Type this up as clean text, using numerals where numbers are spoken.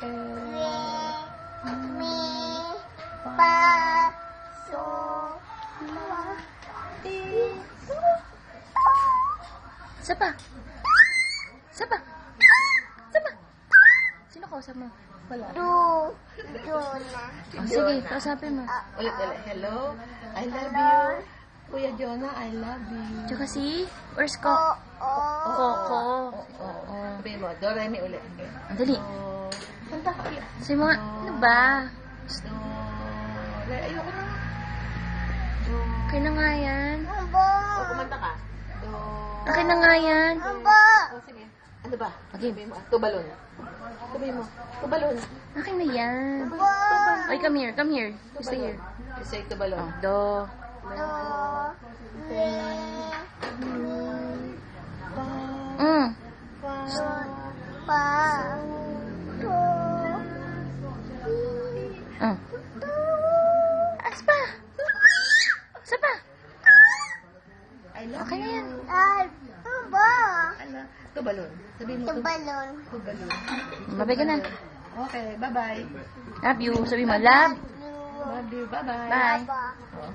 Mi, pa, so, ma, ti, Isa pa. Isa pa. Isa pa. Sino kausap mo? Wala. do, do na. Oh, sige, kausapin mo. Ulit. Hello, I love you. Kuya Jonah, I love you. Tsaka si? Where's Ko? Oo. Coco. Oo. Sabihin mo, do, re, mi ulit. Ang dali. Do, kanta. Sabi mo nga, ano ba? Do, re, ayoko na. Do, Akin na nga yan. Abo. kumanta ka. Do, Akin na nga yan. Abo. sige. Ano ba? Okay. Sabihin mo, tubalon. Sabihin mo, tubalon. Akin na yan. Abo. Ay, come here. Come here. You stay here. Say tubalon. Oh, do. Do, mi, Mm. pa, do, Mm. As pa. Isa pa. I love Okay na yan. ay, abo. Ano? Tubalon. Sabihin mo, Tubalon. tubalon. Babay ka na. Okay, bye-bye. Love you. Sabi mo, love. You, Love you, bye-bye. Bye. aba. Oh.